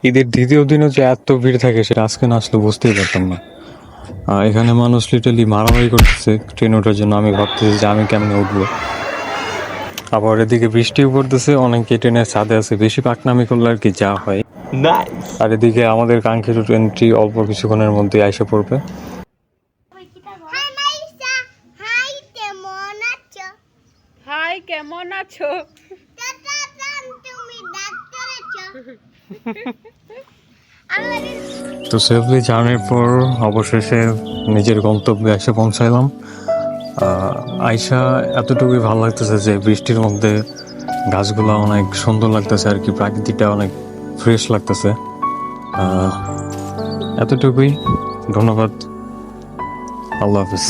ঈদের দ্বিতীয় দিনও যে এত ভিড় থাকে সেটা আজকে না আসলে বুঝতেই পারতাম না। এখানে মানুষ লিটারলি মারামারি করতেছে ট্রেন ওঠার জন্য। আমি ভাবতেছি যে আমি কেমনে উঠবো। আবার এদিকে বৃষ্টিও পড়তেছে, অনেকে ট্রেনের ছাদে আছে, বেশি পাকনামি করলে আর কি যা হয়। নাইস। আর এদিকে আমাদের কাঙ্ক্ষিত ট্রেনটি অল্প কিছুক্ষণের মধ্যে আইসা পড়বে। হাই, কেমন আছো? তো সেফলি জার্নির পর অবশেষে নিজের গন্তব্যে এসে পৌঁছাইলাম। আইসা এতটুকুই ভালো লাগতেছে যে বৃষ্টির মধ্যে গাছগুলো অনেক সুন্দর লাগতেছে আর কি, প্রাকৃতিকটা অনেক ফ্রেশ লাগতেছে। এতটুকুই, ধন্যবাদ, আল্লাহ হাফিজ।